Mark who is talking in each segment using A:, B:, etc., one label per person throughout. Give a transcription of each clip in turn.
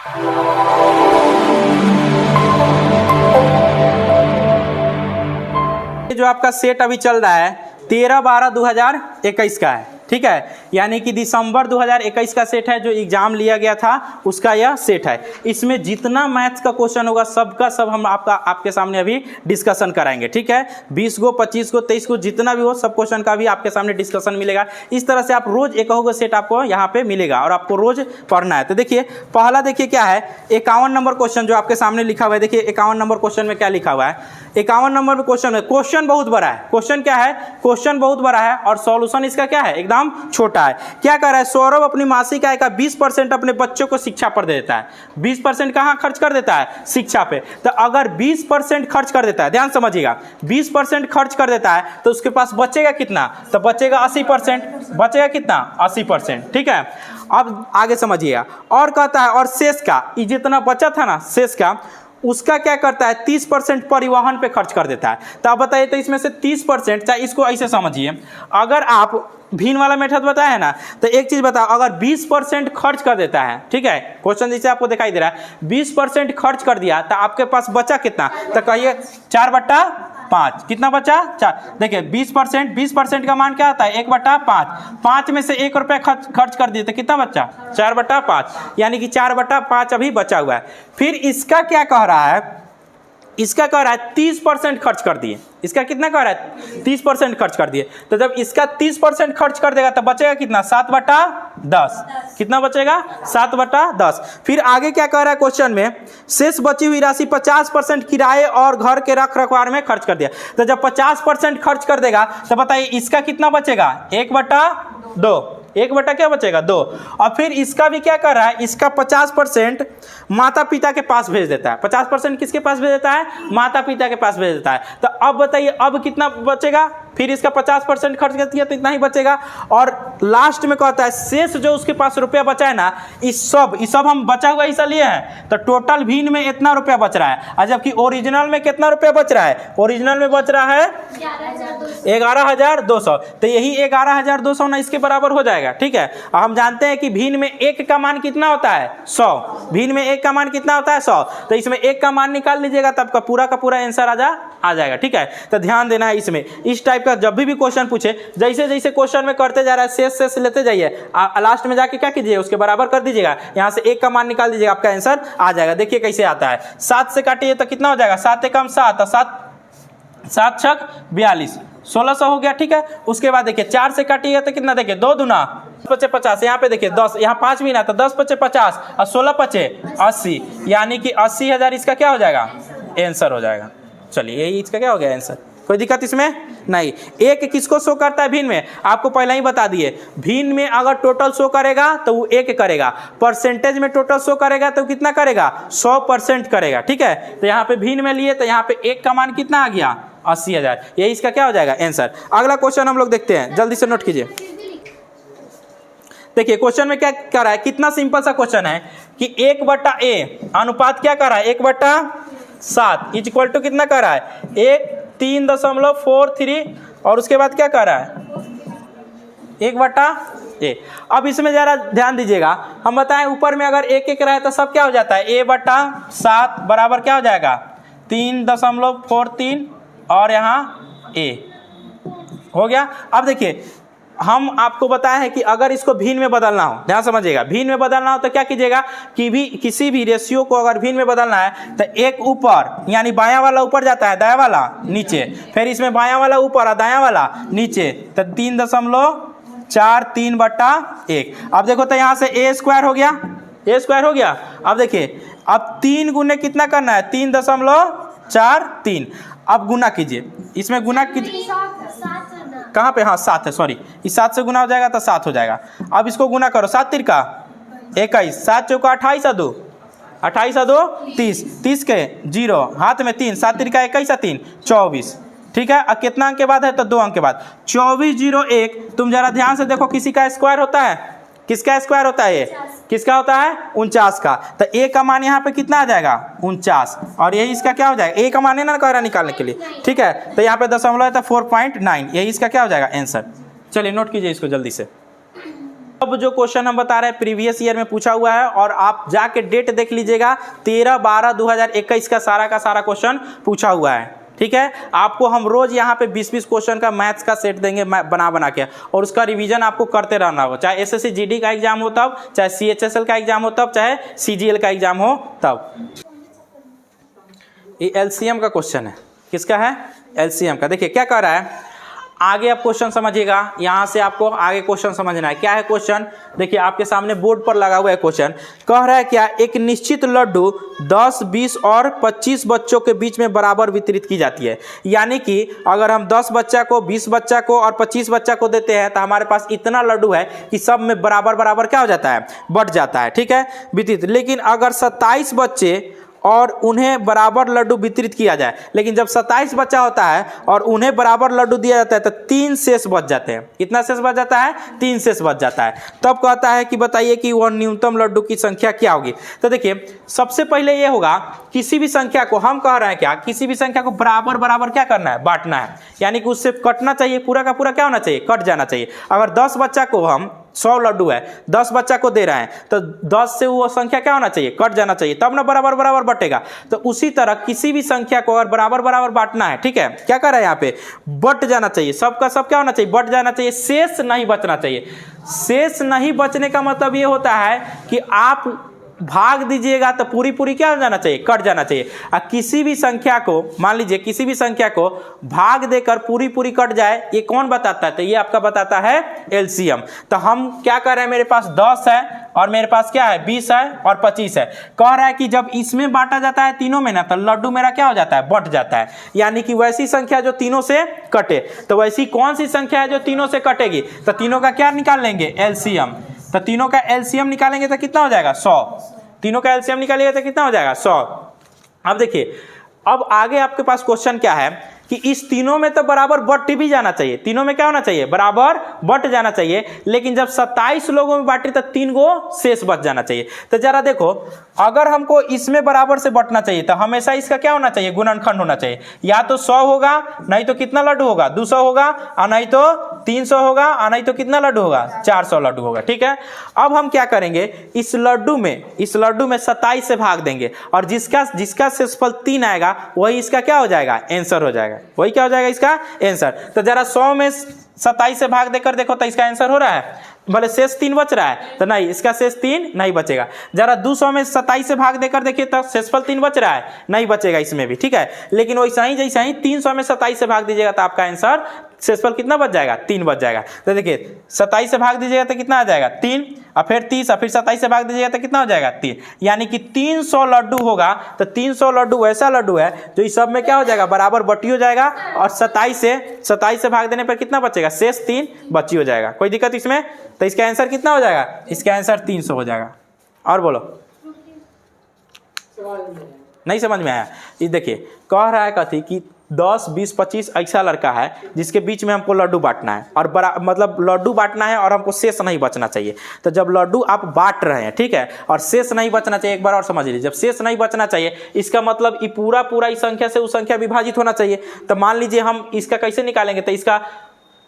A: जो आपका सेट अभी चल रहा है 13/12/2021 का है, ठीक है, यानी कि दिसंबर 2021 का सेट है, जो एग्जाम लिया गया था उसका यह सेट है। इसमें जितना मैथ्स का क्वेश्चन होगा सबका सब हम आपके सामने अभी डिस्कशन कराएंगे, ठीक है। 20 गो 25 गो 23 गो जितना भी हो सब क्वेश्चन का भी आपके सामने डिस्कशन मिलेगा। इस तरह से आप रोज एक सेट आपको यहाँ पे मिलेगा और आपको रोज पढ़ना है। तो देखिए पहला देखिए क्या है, 51 नंबर क्वेश्चन जो आपके सामने लिखा हुआ है। देखिए 51 नंबर क्वेश्चन में क्या लिखा हुआ है, 51 नंबर में क्वेश्चन है, क्वेश्चन बहुत बड़ा है। क्वेश्चन क्या है, क्वेश्चन बहुत बड़ा है और सॉल्यूशन इसका क्या है, एकदम छोटा है। क्या कर रहा है, सौरभ अपनी मासिक आय का 20% अपने बच्चों को शिक्षा पर दे देता है। 20% कहाँ खर्च कर देता है, शिक्षा पे। तो अगर 20% खर्च कर देता है, ध्यान समझिएगा, 20% खर्च कर देता है तो उसके पास बचेगा कितना, तो बचेगा 80%। बचेगा कितना, 80%, ठीक है। अब आगे समझिएगा, और कहता है और शेष का, ये जितना बचा था ना शेष का, उसका क्या करता है 30% परिवहन पे खर्च कर देता है। तो आप बताइए, तो इसमें से 30%, चाहे इसको ऐसे समझिए, अगर आप भिन्न वाला मेथड बताया है ना, तो एक चीज बताओ, अगर 20% खर्च कर देता है, ठीक है, क्वेश्चन जैसे आपको दिखाई दे रहा है, 20% खर्च कर दिया तो आपके पास बचा कितना, तो कहिए 4/5। कितना बचा, 4। देखिए 20% का मान क्या आता है, 1/5। 5 में से 1 रुपया खर्च कर दिए तो कितना बचा, 4/5, यानी कि 4/5 अभी बचा हुआ है। फिर इसका क्या कह रहा है, इसका कह रहा है 30% खर्च कर दिए। इसका कितना कह रहा है, 30% खर्च कर दिए। तो जब इसका 30% खर्च कर देगा तो बचेगा कितना, 7/10। कितना बचेगा, 7/10। फिर आगे क्या कह रहा है क्वेश्चन में, शेष बची हुई राशि 50% किराए और घर के रख रखाव में खर्च कर दिया। तो जब 50% खर्च कर देगा तो बताइए इसका कितना बचेगा, 1/2। 1 क्या बचेगा, 2। और फिर इसका भी क्या कर रहा है, इसका 50% माता पिता के पास भेज देता है। 50% किसके पास भेज देता है, माता पिता के पास भेज देता है। तो अब बताइए अब कितना बचेगा, फिर इसका 50% खर्च कर दिया तो इतना ही बचेगा। और लास्ट में कहता है शेष जो उसके पास रुपया बचा है ना, इस सब हम बचा हुआ हिस्सा लिए हैं, तो टोटल भिन्न में इतना रुपया बच रहा है। और जबकि ओरिजिनल में कितना रुपया बच रहा है, ओरिजिनल में बच रहा है 11,200। तो यही 11,200 ना इसके बराबर हो जाएगा, ठीक है। हम जानते हैं कि भिन्न में 1 का मान कितना होता है, 100। भिन्न में 1 का मान कितना होता है, 100। तो इसमें 1 का मान निकाल लीजिएगा तब का पूरा आंसर आ जाएगा, ठीक है। तो ध्यान देना है इसमें, इस टाइप का जब भी क्वेश्चन पूछे, जैसे जैसे क्वेश्चन में करते जा रहा है शेष लेते जाइए, लास्ट में जाके क्या कीजिए, उसके बराबर कर दीजिएगा। यहाँ से 1 का मान निकाल दीजिएगा, आपका आंसर आ जाएगा। देखिए कैसे आता है, 7 से काटिए तो कितना हो जाएगा, 7 एकम 7, 7 छक 42, 1600 हो गया, ठीक है। उसके बाद देखिए 4 से काटिएगा तो कितना, देखिए 2 दूना 50, यहाँ पे देखिए 10, यहाँ 5 भी ना, तो 10 × 50 और 16 × 80, यानी कि 80,000 इसका क्या हो जाएगा, आंसर हो जाएगा। चलिए यही इसका क्या हो गया आंसर, कोई दिक्कत इसमें नहीं। 1 किसको शो करता है भिन्न में, आपको पहले ही बता दिए, भिन्न में अगर टोटल शो करेगा तो वो 1 करेगा, परसेंटेज में टोटल शो करेगा तो कितना करेगा, 100% करेगा, ठीक है। तो यहाँ पे भिन्न में लिए तो यहाँ पे 1 का मान कितना आ गया, 80,000, यही इसका क्या हो जाएगा आंसर। अगला क्वेश्चन हम लोग देखते हैं, जल्दी से नोट कीजिए। देखिए क्वेश्चन में क्या कर रहा है, कितना सिंपल सा क्वेश्चन है कि 1/a अनुपात क्या कर रहा है, 1/7 इक्वल टू कितना कर रहा है, 3.43, और उसके बाद क्या कर रहा है, 1/a। अब इसमें जरा ध्यान दीजिएगा, हम बताएं ऊपर में अगर 1 रहा है तो सब क्या हो जाता है, a/7 बराबर क्या हो जाएगा, 3.43 और यहाँ a हो गया। अब देखिए हम आपको बताए हैं कि अगर इसको भिन्न में बदलना हो, ध्यान समझिएगा, भिन्न में बदलना हो तो क्या कीजिएगा कि किसी भी रेशियो को अगर भिन्न में बदलना है तो एक ऊपर, यानी बायां वाला ऊपर जाता है, दायां वाला नीचे, फिर इसमें बायां वाला ऊपर और दायां वाला नीचे, तो 3.43/1। अब देखो तो यहाँ से a² हो गया, a² हो गया। अब देखिए अब 3 गुने कितना करना है, 3.43। अब गुना कीजिए, इसमें गुना कीजिए, कहाँ पे, हाँ 7 है, सॉरी, इस 7 से गुना हो जाएगा तो 7 हो जाएगा। अब इसको गुना करो, 7 तिरका 21, 7 चौका 28 और 2, 28 और 2 30, 30 के 0 हाथ में 3, 7 तिरका 21 और 3 24, ठीक है। अब कितना अंक के बाद है, तो 2 अंक के बाद 2401। तुम जरा ध्यान से देखो, किसी का स्क्वायर होता है, किसका स्क्वायर होता है, ये किसका होता है, 49 का। तो a का मान यहाँ पे कितना आ जाएगा, 49, और यही इसका क्या हो जाएगा, a का मान है ना कह रहा निकालने के लिए, ठीक है। तो यहाँ पे दशमलव है तो 4.9, यही इसका क्या हो जाएगा आंसर। चलिए नोट कीजिए इसको जल्दी से। अब जो क्वेश्चन हम बता रहे हैं प्रीवियस ईयर में पूछा हुआ है, और आप जाके डेट देख लीजिएगा 13/12/2021 का सारा क्वेश्चन पूछा हुआ है। ठीक है, आपको हम रोज यहाँ पे 20-20 क्वेश्चन का मैथ्स का सेट देंगे बना के, और उसका रिवीजन आपको करते रहना हो, चाहे एसएससी जीडी का एग्जाम हो तब, चाहे सीएचएसएल का एग्जाम हो तब, चाहे सीजीएल का एग्जाम हो तब। ये एलसीएम का क्वेश्चन है, किसका है? एलसीएम का। देखिए क्या कह रहा है, आगे आप क्वेश्चन समझिएगा, यहाँ से आपको आगे क्वेश्चन समझना है। क्या है क्वेश्चन? देखिए आपके सामने बोर्ड पर लगा हुआ है क्वेश्चन। कह रहा है क्या, एक निश्चित लड्डू 10, 20 और 25 बच्चों के बीच में बराबर वितरित की जाती है। यानी कि अगर हम 10 बच्चा को, 20 बच्चा को और 25 बच्चा को देते हैं तो हमारे पास इतना लड्डू है कि सब में बराबर क्या हो जाता है? बट जाता है। ठीक है, वितरित। लेकिन अगर 27 बच्चे और उन्हें बराबर लड्डू वितरित किया जाए, लेकिन जब 27 बच्चा होता है और उन्हें बराबर लड्डू दिया जाता है तो 3 शेष बच जाते हैं। कितना शेष बच जाता है? 3 शेष बच जाता है। तब कहता है कि बताइए कि वह न्यूनतम लड्डू की संख्या क्या होगी। तो देखिए सबसे पहले ये होगा, किसी भी संख्या को हम कह रहे हैं क्या, किसी भी संख्या को बराबर क्या करना है? बांटना है। यानी कि उससे कटना चाहिए, पूरा का पूरा क्या होना चाहिए? कट जाना चाहिए। अगर 10 बच्चा को हम 100 लड्डू है, 10 बच्चा को दे रहे हैं, तो 10 से वो संख्या क्या होना चाहिए? कट जाना चाहिए, तब ना बराबर बटेगा। तो उसी तरह किसी भी संख्या को अगर बराबर बांटना है, ठीक है, क्या कर रहा है यहाँ पे? बट जाना चाहिए, सबका सब क्या होना चाहिए? बट जाना चाहिए, शेष नहीं बचना चाहिए। शेष नहीं बचने का मतलब ये होता है कि आप भाग दीजिएगा तो पूरी क्या हो जाना चाहिए? कट जाना चाहिए। किसी भी संख्या को, मान लीजिए किसी भी संख्या को भाग देकर पूरी कट जाए, ये कौन बताता है? तो ये आपका बताता है एलसीएम। तो हम क्या कर रहे हैं, मेरे पास 10 है और मेरे पास क्या है? 20 है और 25 है। कह रहा है कि जब इसमें बांटा जाता है तीनों में ना, तो लड्डू मेरा क्या हो जाता है? बट जाता है। यानी कि वैसी संख्या जो तीनों से कटे। तो वैसी कौन सी संख्या है जो तीनों से कटेगी? तो तीनों का क्या निकाल लेंगे? एलसीएम। तो तीनों का एलसीएम निकालेंगे तो कितना हो जाएगा? 100। तीनों का एलसीएम निकालिएगा तो कितना हो जाएगा? 100। अब देखिए, अब आगे आपके पास क्वेश्चन क्या है कि इस तीनों में तो बराबर बट भी जाना चाहिए। तीनों में क्या होना चाहिए? बराबर बट जाना चाहिए। लेकिन जब 27 लोगों में बांटे तो 3 गो शेष बच जाना चाहिए। तो जरा देखो, अगर हमको इसमें बराबर से बटना चाहिए तो हमेशा इसका क्या होना चाहिए? गुणनखंड होना चाहिए। या तो 100 होगा, नहीं तो कितना लड्डू होगा? 200 होगा, और नहीं तो 300 होगा, और नहीं तो कितना लड्डू होगा? 400 लड्डू होगा। ठीक है, अब हम क्या करेंगे, इस लड्डू में 27 से भाग देंगे, और जिसका शेषफल 3 आएगा वही इसका क्या हो जाएगा? आंसर हो जाएगा। वही क्या हो जाएगा? इसका आंसर। तो जरा 100 में 27 से भाग देकर देखो तो इसका आंसर हो रहा है? भले शेष 3 बच रहा है तो नहीं, इसका शेष 3 नहीं बचेगा। जरा 200 में 27 से भाग देकर देखिए तो शेषफल 3 बच रहा है? नहीं बचेगा इसमें भी। ठीक है, लेकिन वैसा ही जैसा ही 300 में 27 से भाग दीजिएगा तो आपका आंसर शेषफल कितना बच जाएगा? 3 बच जाएगा। तो देखिए 27 से भाग दीजिएगा तो कितना आ जाएगा? 3, और फिर 30, और फिर 27 से भाग दीजिएगा तो कितना हो जाएगा? 3। यानी कि 300 लड्डू होगा। तो 300 लड्डू वैसा लड्डू है जो इस सब में क्या हो जाएगा? बराबर बटी हो जाएगा, और 27 से भाग देने पर कितना बचेगा? शेष 3 बची हो जाएगा। कोई दिक्कत इसमें? तो इसका आंसर कितना हो जाएगा? इसका आंसर 300 हो जाएगा। और बोलो, नहीं समझ में आया? ये देखिए कह रहा है कथी कि 10, 20, 25 ऐसा लड़का है जिसके बीच में हमको लड्डू बांटना है, और बड़ा मतलब लड्डू बांटना है और हमको शेष नहीं बचना चाहिए। तो जब लड्डू आप बांट रहे हैं, ठीक है, और शेष नहीं बचना चाहिए, एक बार और समझ लीजिए, जब शेष नहीं बचना चाहिए इसका मतलब ये पूरा इस संख्या से उस संख्या विभाजित होना चाहिए। तो मान लीजिए हम इसका कैसे निकालेंगे, तो इसका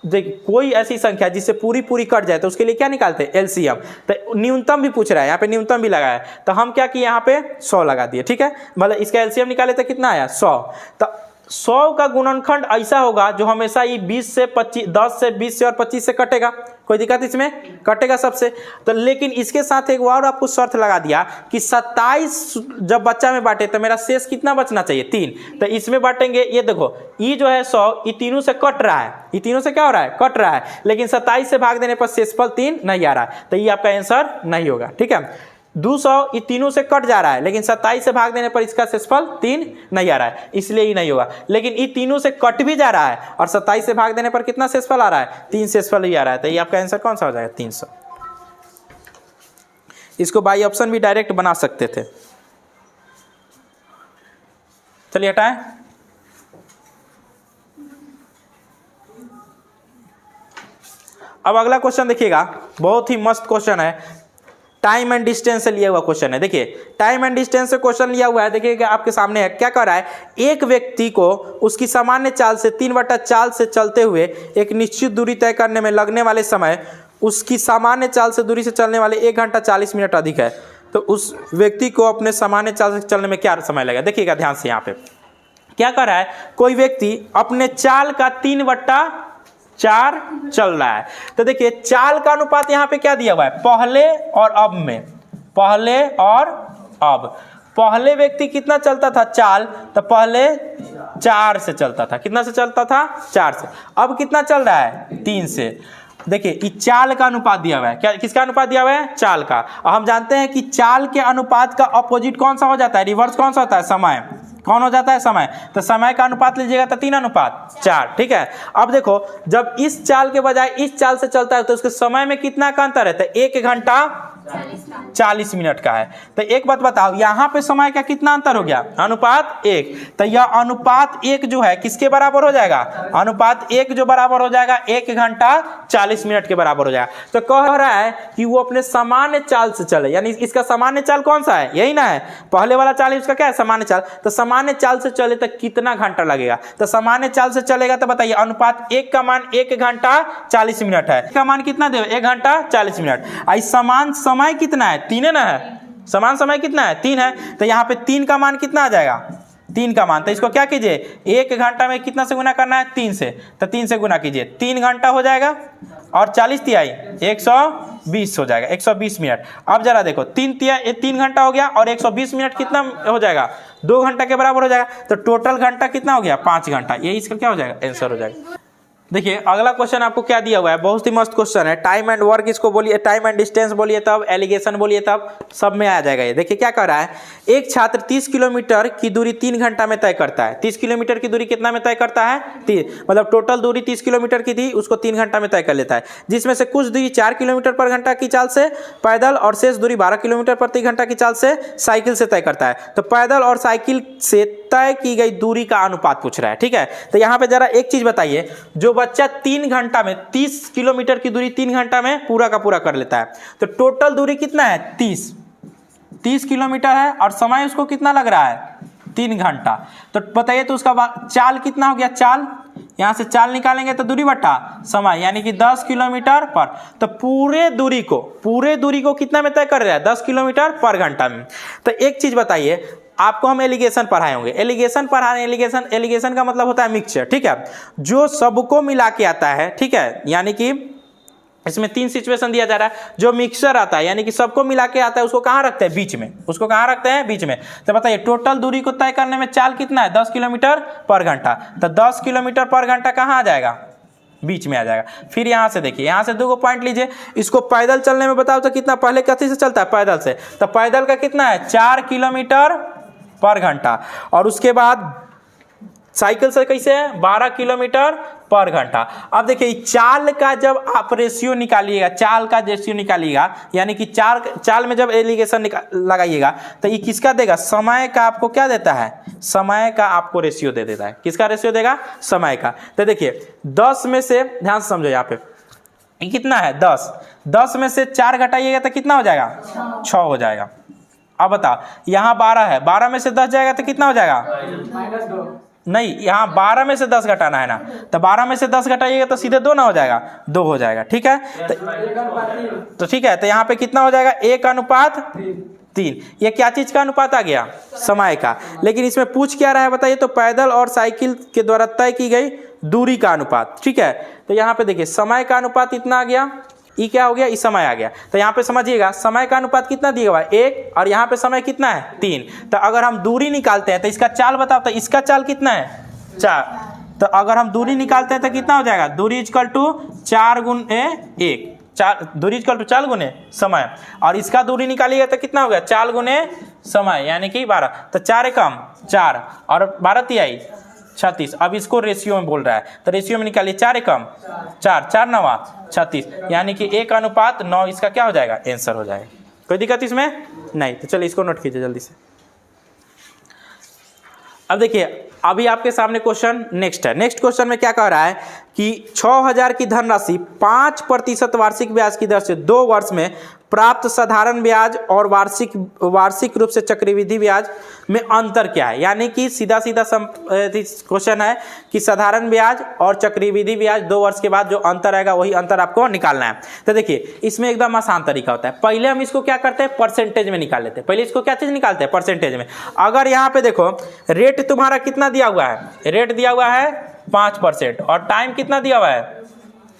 A: कोई ऐसी संख्या जिससे पूरी कट जाए तो उसके लिए क्या निकालते हैं? एलसीएम। तो न्यूनतम भी पूछ रहा है, यहाँ पे न्यूनतम भी लगा है, तो हम क्या किए? यहाँ पे 100 लगा दिए। ठीक है, मतलब इसका एलसीएम निकाले तो कितना आया? 100। तो 100 का गुणनखंड ऐसा होगा जो हमेशा ये 20 से 25, 10 से 20 से और 25 से कटेगा। कोई दिक्कत इसमें? कटेगा सबसे। तो लेकिन इसके साथ एक और आपको शर्त लगा दिया कि 27 जब बच्चा में बांटे तो मेरा शेष कितना बचना चाहिए? 3। तो इसमें बांटेंगे, ये देखो ये जो है 100, ये तीनों से कट रहा है, ये तीनों से क्या हो रहा है? कट रहा है। लेकिन 27 से भाग देने पर शेषफल 3 नहीं आ रहा है, तो ये आपका आंसर नहीं होगा। ठीक है, 200 ये तीनों से कट जा रहा है, लेकिन 27 से भाग देने पर इसका शेषफल 3 नहीं आ रहा है, इसलिए ही नहीं होगा। लेकिन ये तीनों से कट भी जा रहा है और 27 से भाग देने पर कितना शेषफल आ रहा है? 3 शेषफल ही आ रहा है। तो ये आपका आंसर कौन सा हो जाएगा? 300। इसको बाई ऑप्शन भी डायरेक्ट बना सकते थे। चलिए हटाएं। अब अगला क्वेश्चन देखिएगा, बहुत ही मस्त क्वेश्चन है, टाइम एंड डिस्टेंस से लिया हुआ क्वेश्चन है। देखिए टाइम एंड डिस्टेंस से क्वेश्चन लिया हुआ है। देखिएगा आपके सामने है, क्या कर रहा है? एक व्यक्ति को उसकी सामान्य चाल से 3/4 से चलते हुए एक निश्चित दूरी तय करने में लगने वाले समय उसकी सामान्य चाल से दूरी से चलने वाले 1 घंटा 40 मिनट अधिक है, तो उस व्यक्ति को अपने सामान्य चाल से चलने में क्या समय लगेगा। देखिएगा ध्यान से, यहाँ पे क्या कर रहा है, कोई व्यक्ति अपने चाल का 3/4 चल रहा है। तो देखिए चाल का अनुपात यहाँ पे क्या दिया हुआ है, पहले और अब में, पहले और अब। पहले व्यक्ति कितना चलता था चाल, तो पहले 4 से चलता था, कितना से चलता था, 4 से। अब कितना चल रहा है, 3 से। देखिए इस चाल का अनुपात दिया हुआ है, क्या किसका अनुपात दिया हुआ है, चाल का। और हम जानते हैं कि चाल के अनुपात का अपोजिट कौन सा हो जाता है, रिवर्स कौन सा होता है, समय। कौन हो जाता है, समय। तो समय का अनुपात लीजिएगा तो 3/4, ठीक है। अब देखो जब इस चाल के बजाय इस चाल से चलता है तो उसके समय में कितना का अंतर है, तो 1 घंटा 40 मिनट का है। तो एक बात बताओ, यहाँ पे समय का कितना अंतर हो गया, अनुपात 1। तो यह अनुपात 1 जो है किसके बराबर हो जाएगा, अनुपात 1 जो बराबर हो जाएगा 1 घंटा 40 मिनट के बराबर हो जाएगा। तो कह रहा है कि वो अपने सामान्य चाल से चले, यानी इसका सामान्य चाल कौन सा है, यही ना है, पहले वाला चाल इसका क्या है, सामान्य चाल। तो सामान्य चाल से चले तो कितना घंटा लगेगा, तो सामान्य चाल से चलेगा तो बताइए, अनुपात 1 का मान 1 घंटा 40 मिनट है, का मान कितना दे, 1 घंटा 40 मिनट। समान समय कितना है, 3 है ना, है समान समय कितना है, 3 है। तो यहाँ पे 3 का मान कितना आ जाएगा, 3 का मान। तो इसको क्या कीजिए, 1 घंटा में कितना से गुना करना है, 3 से। तो 3 से गुना कीजिए, 3 घंटा हो जाएगा और 40 तिहाई 120 हो जाएगा, 120 मिनट। अब जरा देखो 3 घंटा हो गया और 120 मिनट कितना हो जाएगा, 2 घंटा के बराबर हो जाएगा। तो टोटल घंटा कितना हो गया, 5 घंटा। यही इसका क्या हो जाएगा, आंसर हो जाएगा। देखिए अगला क्वेश्चन आपको क्या दिया हुआ है, बहुत ही मस्त क्वेश्चन है। टाइम एंड वर्क इसको बोलिए, टाइम एंड डिस्टेंस बोलिए तब, एलिगेशन बोलिए तब, सब में आ जाएगा ये। देखिए क्या कर रहा है, एक छात्र 30 किलोमीटर की दूरी 3 घंटा में तय करता है। 30 किलोमीटर की दूरी कितना में तय करता है, 30, मतलब टोटल दूरी 30 किलोमीटर की थी, उसको 3 घंटा में तय कर लेता है, जिसमें से कुछ दूरी 4 किलोमीटर पर घंटा की चाल से पैदल और शेष दूरी 12 किलोमीटर प्रति घंटा की चाल से साइकिल से तय करता है। तो पैदल और साइकिल से तय की गई दूरी का अनुपात पूछ रहा है, ठीक है। तो यहाँ पे जरा एक चीज बताइए, जो बच्चा 3 घंटा में 30 किलोमीटर की दूरी 3 घंटा में पूरा का पूरा कर लेता है, तो टोटल दूरी कितना है, 30 किलोमीटर है और समय उसको कितना लग रहा है, 3 घंटा। तो बताइए तो उसका चाल कितना हो गया, चाल यहाँ से चाल निकालेंगे तो दूरी बटा समय, यानी कि 10 किलोमीटर पर। तो पूरे दूरी को कितना में तय कर रहा है, 10 किलोमीटर पर घंटा में। तो एक चीज बताइए, आपको हम एलिगेशन पढ़ाए होंगे, एलिगेशन का मतलब होता है मिक्सचर, ठीक है, जो सबको मिला के आता है, ठीक है। यानी कि इसमें 3 सिचुएशन दिया जा रहा है, जो मिक्सचर आता है यानी कि सबको मिला के आता है, उसको कहाँ रखते हैं, बीच में, उसको कहाँ रखते हैं, बीच में। तो बताइए टोटल दूरी को तय करने में चाल कितना है, 10 किलोमीटर पर घंटा। तो 10 किलोमीटर पर घंटा कहाँ आ जाएगा, बीच में आ जाएगा। फिर यहाँ से देखिए, यहाँ से 2 पॉइंट लीजिए, इसको पैदल चलने में बताओ तो कितना, पहले कथी से चलता है, पैदल से। तो पैदल का कितना है, 4 किलोमीटर पर घंटा, और उसके बाद साइकिल से कैसे है, 12 किलोमीटर पर घंटा। अब देखिए चाल का जब आप रेशियो निकालिएगा, चाल का रेशियो निकालिएगा, यानी कि चाल में जब एलिगेशन लगाइएगा तो ये किसका देगा, समय का आपको क्या देता है, समय का आपको रेशियो दे देता है। किसका रेशियो देगा, समय का। तो देखिए 10 में से, ध्यान से समझो, यहाँ पे ये कितना है, 10 में से 4 घटाइएगा तो कितना हो जाएगा, 6 हो जाएगा। अब बताओ यहाँ 12 है, 12 में से 10 जाएगा तो कितना हो जाएगा, नहीं, यहाँ 12 में से 10 घटाना है ना, तो 12 में से 10 घटाइएगा तो सीधे 2 ना हो जाएगा, 2 हो जाएगा, ठीक है। तो ठीक है, तो यहाँ पे कितना हो जाएगा, 1:3। ये क्या चीज का अनुपात आ गया, समय का। लेकिन इसमें पूछ क्या रहा है बताइए, तो पैदल और साइकिल के द्वारा तय की गई दूरी का अनुपात, ठीक है। तो यहाँ पे देखिए समय का अनुपात इतना आ गया, ये क्या हो गया, इस समय आ गया। तो यहाँ पे समझिएगा समय का अनुपात कितना दिया हुआ है, 1, और यहाँ पे समय कितना है, 3। तो अगर हम दूरी निकालते हैं तो इसका चाल बताओ, तो इसका चाल कितना है, 4। तो अगर हम दूरी निकालते हैं तो कितना हो जाएगा, दूरी इक्वल टू 4 गुने 1, 4, दूरी इक्वल टू 4 गुने समय, और इसका दूरी निकालिएगा तो कितना हो गया, 4 गुने समय, यानी कि 12। तो 4 एकम 4 और 12 तिहाई 36। अब इसको रेशियो में बोल रहा है, तो रेशियो में निकालिए, 4 एकम 4, 4 9 36, यानी कि 1:9 इसका क्या हो जाएगा, आंसर हो जाएगा। कोई दिक्कत इसमें नहीं। तो चलिए इसको नोट कीजिए जल्दी से। अब देखिए अभी आपके सामने क्वेश्चन नेक्स्ट है। नेक्स्ट क्वेश्चन में क्या कह रहा है कि 6,000 की धनराशि 5% वार्षिक ब्याज की दर से 2 वर्ष में प्राप्त साधारण ब्याज और वार्षिक रूप से चक्रवृद्धि ब्याज में अंतर क्या है। यानी कि सीधा सीधा क्वेश्चन है कि साधारण ब्याज और चक्रवृद्धि ब्याज 2 वर्ष के बाद जो अंतर आएगा वही अंतर आपको निकालना है। तो देखिए इसमें एकदम आसान तरीका होता है। पहले हम इसको क्या करते हैं, परसेंटेज में निकाल लेते हैं। पहले इसको क्या चीज निकालते हैं, परसेंटेज में। अगर यहाँ पे देखो रेट तुम्हारा कितना दिया हुआ है, रेट दिया हुआ है 5% और टाइम कितना दिया हुआ है,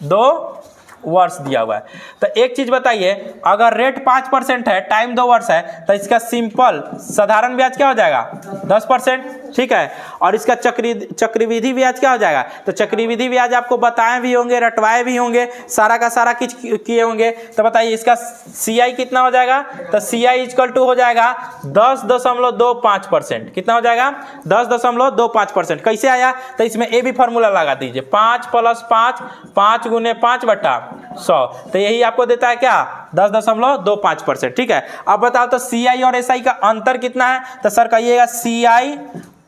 A: 2 वर्ष दिया हुआ है। तो एक चीज बताइए, अगर रेट 5% है, टाइम 2 वर्ष है, तो इसका सिंपल साधारण ब्याज क्या हो जाएगा, 10%, ठीक है। और इसका चक्रवृद्धि ब्याज क्या हो जाएगा, तो चक्रवृद्धि ब्याज आपको बताए भी होंगे, रटवाए भी होंगे, सारा का सारा कुछ किए होंगे। तो बताइए इसका CI कितना हो जाएगा, तो CI इक्वल टू हो जाएगा 10.25%। कितना हो जाएगा, 10.25%। कैसे आया, तो इसमें ये भी फॉर्मूला लगा दीजिए, 5 + 5, 5 × 5/100। तो यही आपको देता है क्या, 10.25%, ठीक है। अब बताओ तो CI और SI का अंतर कितना है, तो सर कहिएगा CI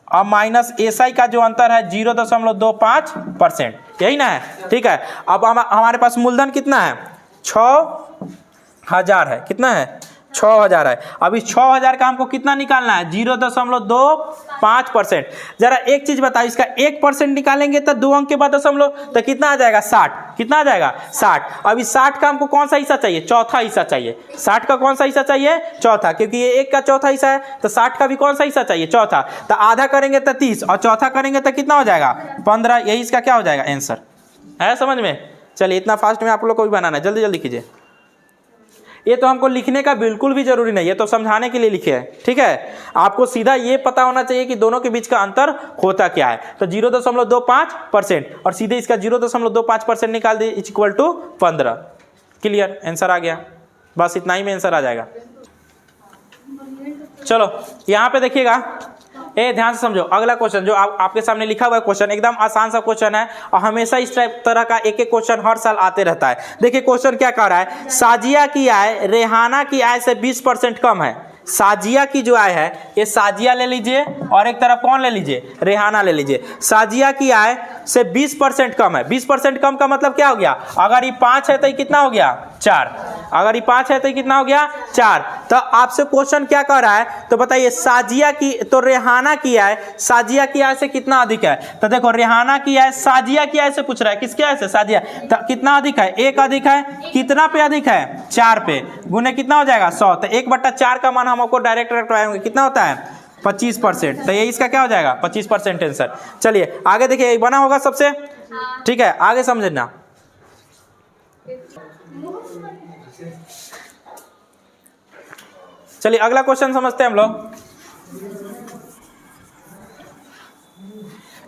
A: और माइनस SI का जो अंतर है 0.25%, यही ना है, ठीक है। अब हमारे पास मूलधन कितना है, 6,000 है। कितना है, 6,000 है। अभी 6,000 का हमको कितना निकालना है, 0.25%। जरा एक चीज बताओ, इसका 1% निकालेंगे तो 2 अंक के बाद दशमलव, तो कितना आ जाएगा, 60। कितना आ जाएगा, 60। अभी 60 का हमको कौन सा हिस्सा चाहिए, चौथा हिस्सा चाहिए। 60 का कौन सा हिस्सा चाहिए, चौथा, क्योंकि ये 1 का चौथा हिस्सा है, तो 60 का भी कौन सा हिस्सा चाहिए, चौथा। तो आधा करेंगे तो 30 और चौथा करेंगे तो कितना हो जाएगा, 15। यही इसका क्या हो जाएगा, आंसर है। समझ में, चलिए इतना फास्ट में आप लोग को भी बनाना है, जल्दी जल्दी कीजिए। ये तो हमको लिखने का बिल्कुल भी जरूरी नहीं है, तो समझाने के लिए लिखे हैं, ठीक है। आपको सीधा ये पता होना चाहिए कि दोनों के बीच का अंतर होता क्या है। तो 0.25% और सीधे इसका 0.25% निकाल दे, इक्वल टू 15। क्लियर, आंसर आ गया। बस इतना ही में आंसर आ जाएगा। चलो यहाँ पे देखिएगा, ध्यान से समझो। अगला क्वेश्चन जो आपके सामने लिखा हुआ है, क्वेश्चन एकदम आसान सा क्वेश्चन है और हमेशा इस तरह का एक क्वेश्चन हर साल आते रहता है। देखिए क्वेश्चन क्या कह रहा है, साजिया की आय रेहाना की आय से 20% कम है। साजिया की जो आय है, ये साजिया ले लीजिए और एक तरफ कौन ले लीजिए, रेहाना ले लीजिए। साजिया की आय से 20% कम है। 20% कम का मतलब क्या हो गया, अगर ये 5 है तो ये कितना हो गया, 4। अगर ये 5 है तो ये कितना हो गया, 4। तो आपसे क्वेश्चन क्या कर रहा है, तो बताइए साजिया की, तो रेहाना की आय साजिया की आय से कितना अधिक है। तो देखो रेहाना की आय साजिया की आय से पूछ रहा है, किसकी आय से, साजिया। तो कितना अधिक है, 1 अधिक है। कितना पे अधिक है, 4 पे। गुने कितना हो जाएगा, 100। तो 1/4 का मान हम आपको डायरेक्ट रखवाएंगे, कितना होता है, 25%। तो ये इसका क्या हो जाएगा, 25% आंसर। चलिए आगे देखिए, बना होगा सबसे, ठीक है, आगे समझना। चलिए अगला क्वेश्चन समझते हैं हम लोग।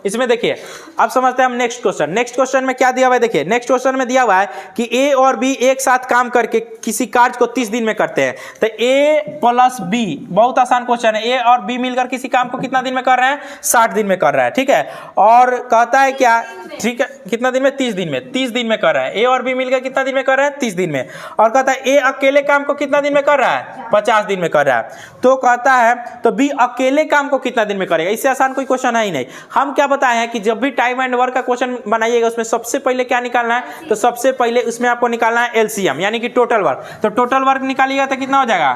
A: इसमें देखिए अब समझते हैं हम नेक्स्ट क्वेश्चन। नेक्स्ट क्वेश्चन में क्या दिया हुआ है, देखिए नेक्स्ट क्वेश्चन में दिया हुआ है कि A और B एक साथ काम करके किसी कार्य को 30 दिन में करते हैं। तो A + B, बहुत आसान क्वेश्चन है। A और B मिलकर किसी काम को कितना दिन में कर रहे हैं, 60 दिन में कर रहा है, ठीक है। और कहता है क्या, ठीक है, कितना दिन में, 30 दिन में। 30 दिन में कर रहा है। A और B मिलकर कितना दिन में कर रहे हैं, 30 दिन में। और कहता है A अकेले काम को कितना दिन में कर रहा है, 50 दिन में कर रहा है। तो कहता है तो B अकेले काम को कितना दिन में करेगा। इससे आसान कोई क्वेश्चन है ही नहीं। हम क्या बताए हैं कि जब भी टाइम एंड वर्क का क्वेश्चन बनाइएगा उसमें सबसे पहले क्या निकालना है, तो सबसे पहले उसमें आपको निकालना है LCM यानी कि टोटल वर्क। तो टोटल वर्क निकालिएगा तो कितना हो जाएगा,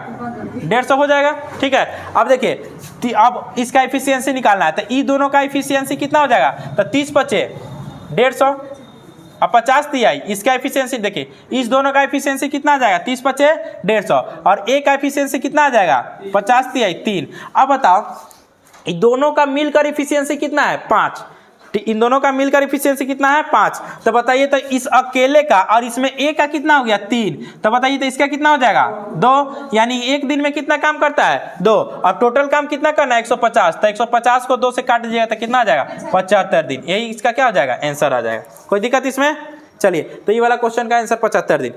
A: 150 हो जाएगा, ठीक है। अब देखिए अब इसका एफिशिएंसी निकालना है, तो ई दोनों का एफिशिएंसी कितना हो जाएगा, तो 30 × 5 150। अब 50 दिया, इसका एफिशिएंसी देखिए, इस दोनों का एफिशिएंसी कितना आ जाएगा, 30 × 5 150। और ए का एफिशिएंसी कितना आ जाएगा, 50 दिया 3। अब बताओ इन दोनों का मिलकर एफिशिएंसी कितना है, 5। इन दोनों का मिलकर एफिशिएंसी कितना है, 5। तो बताइए तो इस अकेले का और इसमें ए का कितना हो गया, 3। तो बताइए तो इसका कितना हो जाएगा, 2। यानी एक दिन में कितना काम करता है, 2। और टोटल काम कितना करना है, 150। तो 150 को 2 से काट दीजिएगा तो कितना आ जाएगा, 75 दिन। यही इसका क्या हो जाएगा, आंसर आ जाएगा। कोई दिक्कत इसमें। चलिए तो ये वाला क्वेश्चन का आंसर 75 दिन।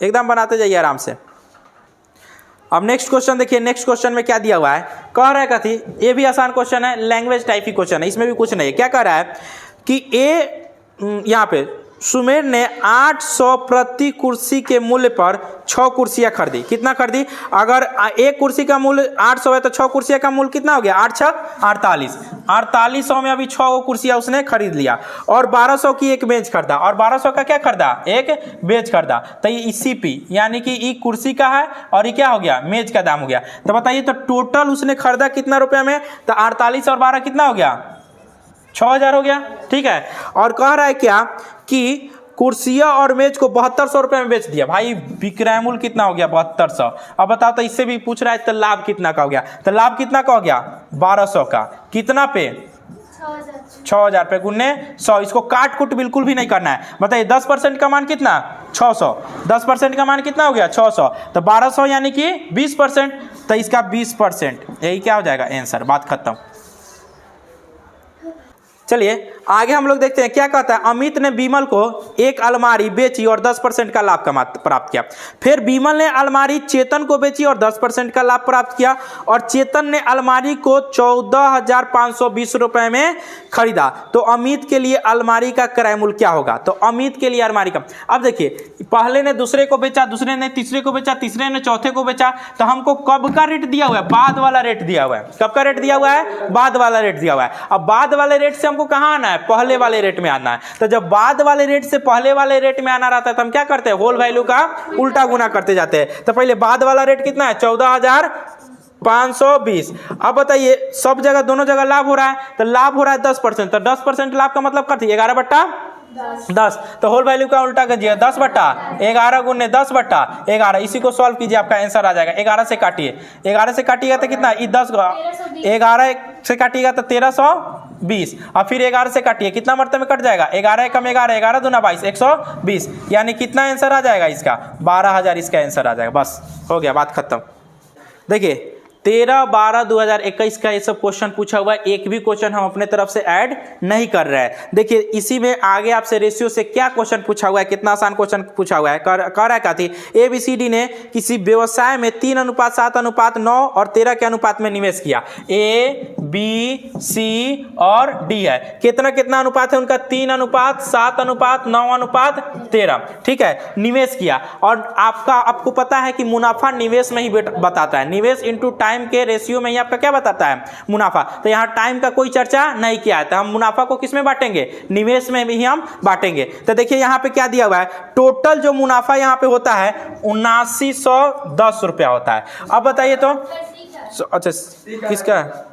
A: एकदम बनाते जाइए आराम से। अब नेक्स्ट क्वेश्चन देखिए, नेक्स्ट क्वेश्चन में क्या दिया हुआ है, कह रहा है कथी, ये भी आसान क्वेश्चन है, लैंग्वेज टाइप ही क्वेश्चन है, इसमें भी कुछ नहीं है। क्या कह रहा है कि ए यहाँ पे सुमेर ने 800 प्रति कुर्सी के मूल्य पर 6 कुर्सियां खरीदी। कितना खरीदी? अगर एक कुर्सी का मूल्य 800 है तो 6 कुर्सियां का मूल्य कितना हो गया? 8 छक 48। 4800 में अभी 6 कुर्सियां उसने खरीद लिया और 1200 की एक बेंच खरीदा और 1200 का क्या खरीदा? एक बेंच खरीदा। तो ये CP यानी कि ये कुर्सी का है और ये क्या हो गया? मेज का दाम हो गया। तो बताइए तो टोटल उसने खरीदा कितना रुपया में? तो 48 और 12 कितना हो गया? 6000 हो गया। ठीक है, और कह रहा है क्या कि कुर्सियां और मेज को 7200 रुपये में बेच दिया। भाई विक्रय मूल्य कितना हो गया? 7200। अब बताओ तो इससे भी पूछ रहा है तो लाभ कितना का हो गया? तो लाभ कितना का हो गया? 1200 का। कितना पे? 6000 पे गुने 100। इसको काट कुट बिल्कुल भी नहीं करना है। बताइए 10% का मान कितना? 600। 10% का मान कितना हो गया? 600। तो 1200 यानी कि 20%। तो इसका 20%, यही क्या हो जाएगा? आंसर। बात खत्म। चलिए आगे हम लोग देखते हैं क्या कहता है। अमित ने बीमल को एक अलमारी बेची और 10% का लाभ प्राप्त किया। फिर बीमल ने अलमारी चेतन को बेची और 10% का लाभ प्राप्त किया और चेतन ने अलमारी को 14,520 रुपए में खरीदा। तो अमित के लिए अलमारी का क्रय मूल्य क्या होगा? तो अमित के लिए अलमारी का, अब देखिए पहले ने दूसरे को बेचा, दूसरे ने तीसरे को बेचा, तीसरे ने चौथे को बेचा। तो हमको कब का रेट दिया हुआ है? बाद वाला रेट दिया हुआ है। कब का रेट दिया हुआ है? बाद वाला रेट दिया हुआ है। अब बाद वाले रेट से हमको कहां आना है? पहले वाले रेट में आना है। तो जब बाद वाले रेट से पहले वाले रेट में आना रहता है तो हम क्या करते हैं? होल वैल्यू का उल्टा गुना करते जाते हैं। तो पहले बाद वाला रेट कितना है? 14,520। अब बताइए सब जगह दोनों जगह लाभ हो रहा है, तो लाभ हो रहा है 10%। तो 10% लाभ का मतलब करती है 11/10। तो होल वैल्यू का उल्टा कीजिए 10/11 गुने 10/11। इसी को सॉल्व कीजिए, आपका आंसर आ जाएगा। 11 से काटिए, 11 से काटिएगा तो कितना? 10 11 से काटिएगा तो 1320 और फिर 11 से काटिए, कितना मरतबे में कट जाएगा? 11 कम 11, 11 दूना 22, 120। यानी कितना आंसर आ जाएगा इसका? 12,000 इसका आंसर आ जाएगा। बस हो गया, बात खत्म। देखिए 13/12/2021 का ये सब क्वेश्चन पूछा हुआ है। एक भी क्वेश्चन हम अपने तरफ से ऐड नहीं कर रहे हैं। देखिए इसी में आगे आपसे रेशियो से क्या क्वेश्चन पूछा हुआ है, कितना आसान क्वेश्चन पूछा हुआ है। कह रहा है काती ABCD ने किसी व्यवसाय में 3:7:9 और 13 के अनुपात में निवेश किया। A, B, C और D है। कितना कितना अनुपात है उनका? 3:7:9:13। ठीक है, निवेश किया। और आपको पता है कि मुनाफा निवेश में ही बताता है। निवेश इंटू टाइम के रेशियो में ही आपका क्या बताता है? मुनाफा। तो यहाँ टाइम का कोई चर्चा नहीं किया है। तो हम मुनाफा को किस में बांटेंगे? निवेश में भी हम बांटेंगे। तो देखिए यहाँ पे क्या दिया हुआ है, टोटल जो मुनाफा यहाँ पे होता है 7910 रुपया होता है। अब बताइए तो अच्छा किसका है?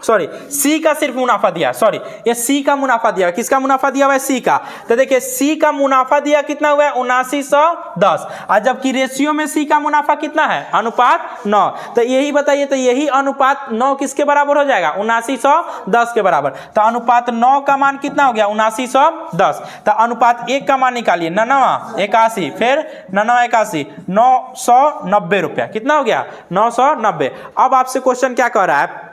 A: सॉरी, सी का सिर्फ मुनाफा दिया, सॉरी ये सी का मुनाफा दिया। किसका मुनाफा दिया हुआ है? सी का। तो देखिए सी का मुनाफा दिया कितना हुआ है? 7910। और जबकि रेशियो में सी का मुनाफा कितना है? अनुपात 9। तो यही बताइए, तो यही अनुपात 9 किसके बराबर हो जाएगा? 7910 के बराबर। तो अनुपात 9 का मान कितना हो गया? 7910। तो अनुपात 1 का मान निकालिए, 981, फिर 981, 990 रुपया। कितना हो गया? 990। अब आपसे क्वेश्चन क्या कह रहा है?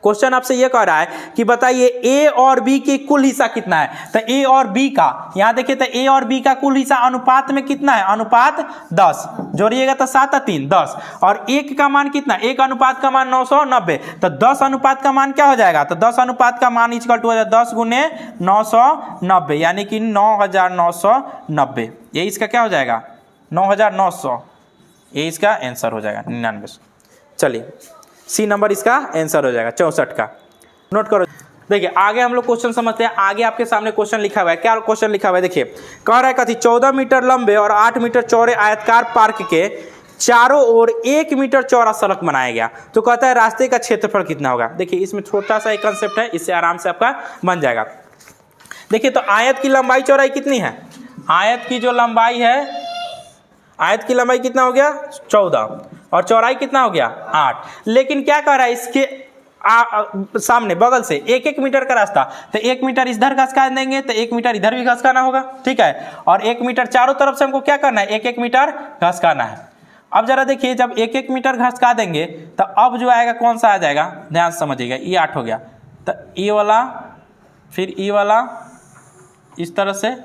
A: क्वेश्चन आपसे यह कह रहा है कि बताइए ए और बी के कुल हिस्सा कितना है। तो ए और बी का, यहां देखिए तो ए और बी का कुल हिस्सा अनुपात में कितना है? अनुपात 10। जोड़िएगा तो 7 और 3 10। और एक का मान कितना? एक अनुपात का मान 990। तो 10 अनुपात का मान क्या हो जाएगा? तो 10 अनुपात का मान इक्वल टू 10 गुने 990, यानी कि 9990। ये इसका क्या हो जाएगा? 9900। ये इसका आंसर हो जाएगा 99। चलिए सी नंबर इसका आंसर हो जाएगा 64 का। नोट करो। देखिए आगे हम लोग क्वेश्चन समझते हैं। आगे आपके सामने क्वेश्चन लिखा हुआ है। क्या क्वेश्चन लिखा हुआ है? देखिए कह रहा है कथी 14 मीटर लंबे और 8 मीटर चौड़े आयताकार पार्क के चारों ओर 1 मीटर चौड़ा सड़क बनाया गया। तो कहता है रास्ते का क्षेत्रफल कितना होगा। देखिए इसमें छोटा सा एक कंसेप्ट है, इससे आराम से आपका बन जाएगा। देखिए तो आयत की लंबाई चौड़ाई कितनी है? आयत की जो लंबाई है, आयत की लंबाई कितना हो गया? 14 और चौड़ाई कितना हो गया? 8। लेकिन क्या कह रहा है इसके सामने बगल से 1-1 मीटर का रास्ता। तो 1 मीटर इधर घसका देंगे तो 1 मीटर इधर भी घसकाना होगा। ठीक है, और 1 मीटर चारों तरफ से हमको क्या करना है? 1-1 मीटर घसकाना है। अब जरा देखिए जब 1-1 मीटर घसका देंगे तो अब जो आएगा कौन सा आ जाएगा? ध्यान से समझिएगा। ये 8 हो गया, तो ये वाला, फिर ये वाला, इस तरह से,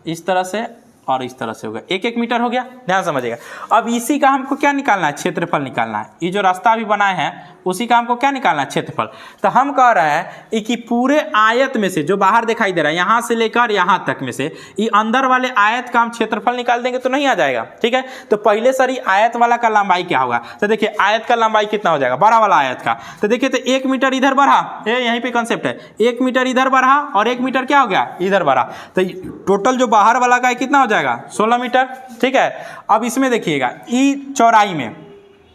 A: इस तरह से और इस तरह से होगा, 1-1 मीटर हो गया, ध्यान समझिएगा। अब इसी का हमको क्या निकालना है, क्षेत्रफल निकालना है। ये जो रास्ता अभी बनाए हैं उसी का हमको क्या निकालना है, क्षेत्रफल। तो हम कह रहे हैं कि पूरे आयत में से जो बाहर दिखाई दे रहा है यहाँ से लेकर यहाँ तक में से ये अंदर वाले आयत का हम क्षेत्रफल निकाल देंगे तो नहीं आ जाएगा, ठीक है। तो पहले सर आयत वाला का लंबाई क्या होगा, तो देखिए आयत का लंबाई कितना हो जाएगा, बड़ा वाला आयत का। तो देखिए तो 1 मीटर इधर बढ़ा, यहीं पे कंसेप्ट है, 1 मीटर इधर बढ़ा और 1 मीटर क्या हो गया, इधर बढ़ा। तो टोटल जो बाहर वाला का है कितना हो जाएगा, 16 मीटर, ठीक है। अब इसमें देखिएगा ई चौड़ाई में,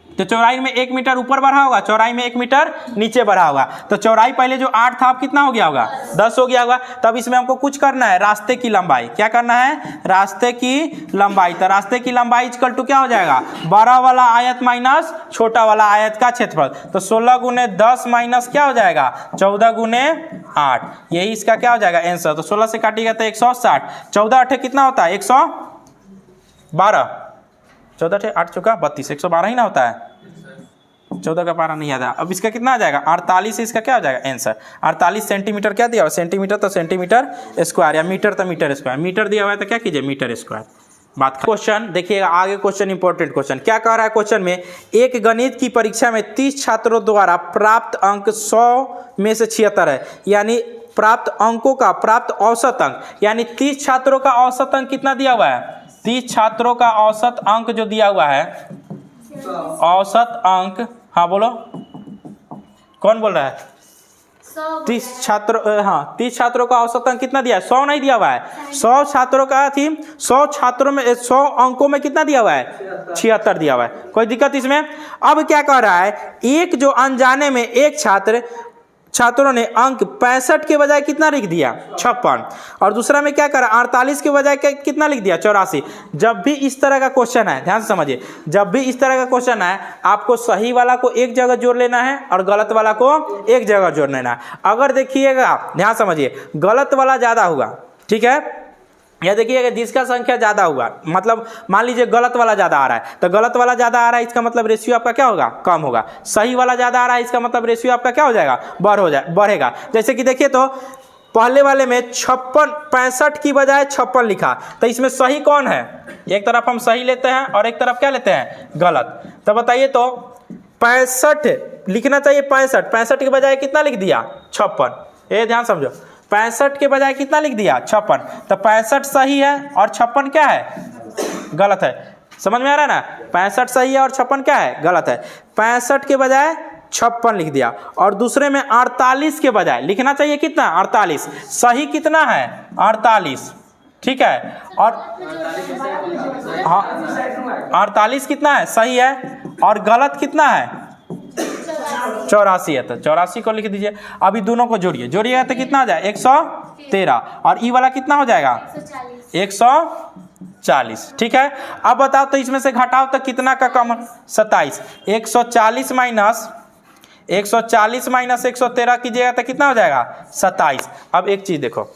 A: तो चौड़ाई में 1 मीटर ऊपर बढ़ा होगा, चौड़ाई में 1 मीटर नीचे बढ़ा होगा। तो चौड़ाई पहले जो 8 था अब कितना हो गया होगा, 10 हो गया होगा। तब इसमें हमको कुछ करना है, रास्ते की लंबाई, क्या करना है, रास्ते की लंबाई। तो रास्ते की लंबाई इक्वल टू क्या हो जाएगा, बड़ा वाला आयत माइनस छोटा वाला आयत का क्षेत्रफल। तो 16 गुने 10 माइनस क्या हो जाएगा, 14 गुने 8, यही इसका क्या हो जाएगा आंसर। तो 16 से काटिएगा तो 160, 14 8 कितना होता है, 112, 14 8 चौका 32, 112 ही ना होता है, 14 का पारा नहीं आता। अब इसका कितना आ जाएगा, 48, इसका क्या हो जाएगा आंसर। 48 सेंटीमीटर क्या दिया हुआ, सेंटीमीटर तो सेंटीमीटर स्क्वायर, या मीटर तो मीटर स्क्वायर, मीटर दिया हुआ है तो क्या कीजिए मीटर स्क्वायर। बात क्वेश्चन देखिएगा आगे, क्वेश्चन इंपॉर्टेंट क्वेश्चन क्या कह रहा है क्वेश्चन में, एक गणित की परीक्षा में 30 छात्रों द्वारा प्राप्त अंक 100 में से 76 है, यानी प्राप्त अंकों का प्राप्त औसत अंक, यानी 30 छात्रों का औसत अंक कितना दिया हुआ है, 30 छात्रों का औसत अंक जो दिया हुआ है, औसत अंक, हाँ बोलो कौन बोल रहा है, 30 छात्र, हाँ 30 छात्रों का औसत अंक कितना दिया है, 100 नहीं दिया हुआ है, 100 छात्रों का थी, 100 छात्रों में 100 अंकों में कितना दिया हुआ है, 76 दिया हुआ है। कोई दिक्कत इसमें। अब क्या कह रहा है, एक जो अनजाने में एक छात्रों ने अंक 65 के बजाय कितना लिख दिया, 56, और दूसरा में क्या करा, 48 के बजाय कितना लिख दिया, 84। जब भी इस तरह का क्वेश्चन है, ध्यान से समझिए, जब भी इस तरह का क्वेश्चन है आपको सही वाला को एक जगह जोड़ लेना है और गलत वाला को एक जगह जोड़ लेना है। अगर देखिएगा ध्यान समझिए, गलत वाला ज़्यादा हुआ, ठीक है, या देखिएगा जिसका संख्या ज़्यादा हुआ, मतलब मान लीजिए गलत वाला ज़्यादा आ रहा है, तो गलत वाला ज़्यादा आ रहा है इसका मतलब रेशियो आपका क्या होगा, कम होगा। सही वाला ज़्यादा आ रहा है इसका मतलब रेशियो आपका क्या हो जाएगा, बढ़ेगा। जैसे कि देखिए तो पहले वाले में 65 की बजाय 56 लिखा, तो इसमें सही कौन है, एक तरफ हम सही लेते हैं और एक तरफ क्या लेते हैं, गलत। तो बताइए तो 65 लिखना चाहिए, 65 के बजाय कितना लिख दिया, 56, ये ध्यान समझो, 65 के बजाय कितना लिख दिया, 56। तो 65 सही है और 56 क्या है, गलत है। समझ में आ रहा है ना, 65 सही है और 56 क्या है, गलत है। 65 के बजाय 56 लिख दिया, और दूसरे में 48 के बजाय लिखना चाहिए कितना, 48, सही कितना है, 48, ठीक है। और हाँ 48 कितना है, सही है, और गलत कितना है, 84 है। तो 84 को लिख दीजिए। अभी दोनों को जोड़िएगा तो कितना आ जाए, 113, और ई वाला कितना हो जाएगा, 140, ठीक है। अब बताओ तो इसमें से घटाओ तो कितना का कम, 27, 140 माइनस 113 कीजिएगा तो कितना हो जाएगा, 27। अब एक चीज देखो,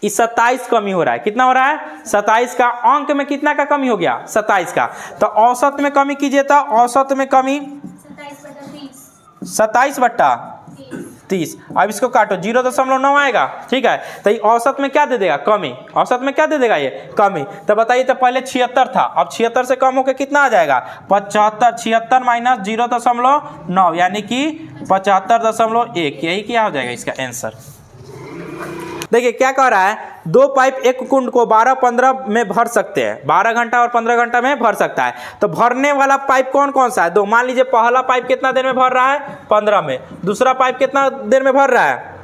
A: इस 27 कमी हो रहा है, कितना हो रहा है, 27 का, अंक में कितना का कमी हो गया, 27 का। तो औसत में कमी कीजिए, तो औसत में कमी 27/30। अब इसको काटो, 0.9 आएगा, ठीक है। तो ये औसत में क्या दे देगा, कमी, औसत में क्या दे देगा, ये कमी। तो बताइए, तो पहले 76 था, अब 76 से कम होकर कितना आ जाएगा, 75, 76 माइनस 0.9 यानी कि 75.1, यही क्या हो जाएगा इसका आंसर। देखिए क्या कह रहा है, 2 पाइप एक कुंड को 12-15 में भर सकते हैं, 12 घंटा और 15 घंटा में भर सकता है। तो भरने वाला पाइप कौन कौन सा है, दो। मान लीजिए पहला पाइप कितना देर में भर रहा है, 15 में, दूसरा पाइप कितना देर में भर रहा है,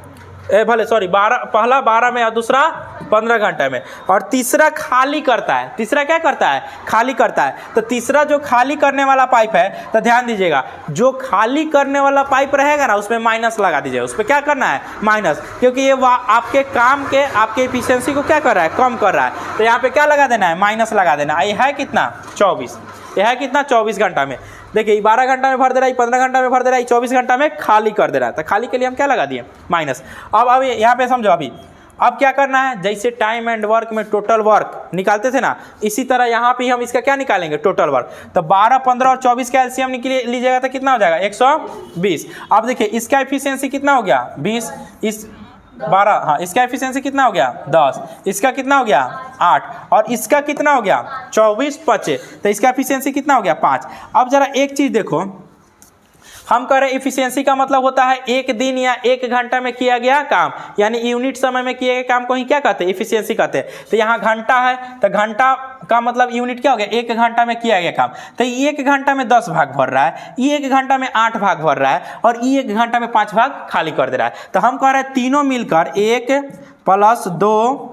A: पहला 12 में और दूसरा 15 घंटे में, और तीसरा खाली करता है, तीसरा क्या करता है, खाली करता है। तो तीसरा जो खाली करने वाला पाइप है, तो ध्यान दीजिएगा, जो खाली करने वाला पाइप रहेगा ना उसमें माइनस लगा दीजिएगा, उस पर क्या करना है, माइनस, क्योंकि ये आपके काम के, आपके एफिशिएंसी को क्या कर रहा है, कम कर रहा है। तो यहाँ पे क्या लगा देना है, माइनस लगा देना। ये है कितना, 24, यह है कितना, 24 घंटा में। देखिए 12 घंटा में भर दे रहा है, 15 घंटा में भर दे रहा है, 24 घंटा में खाली कर दे रहा है। तो खाली के लिए हम क्या लगा दिए, माइनस। अब यहाँ पे समझो, अब क्या करना है, जैसे टाइम एंड वर्क में टोटल वर्क निकालते थे ना, इसी तरह यहाँ पे हम इसका क्या निकालेंगे, टोटल वर्क। तो 12, 15 और 24 का एलसीएम लीजिएगा तो कितना हो जाएगा, 120। अब देखिए इसका एफिशिएंसी कितना हो गया, 20, 12, हाँ इसका एफिशिएंसी कितना हो गया 10, इसका कितना हो गया 8 और इसका कितना हो गया 24 बचे, तो इसका एफिशिएंसी कितना हो गया 5। अब जरा एक चीज देखो, हम कह रहे हैं इफिशियंसी का मतलब होता है एक दिन या एक घंटा में किया गया काम, यानी यूनिट समय में किए गए काम को ही क्या कहते हैं इफिशियंसी कहते हैं। तो यहाँ घंटा है तो घंटा का मतलब यूनिट क्या हो गया, एक घंटा में किया गया काम। तो एक घंटा में 10 भाग भर रहा है, ये एक घंटा में 8 भाग भर रहा है और ये एक घंटा में 5 भाग खाली कर दे रहा है। तो हम कह रहे हैं तीनों मिलकर 1 + 2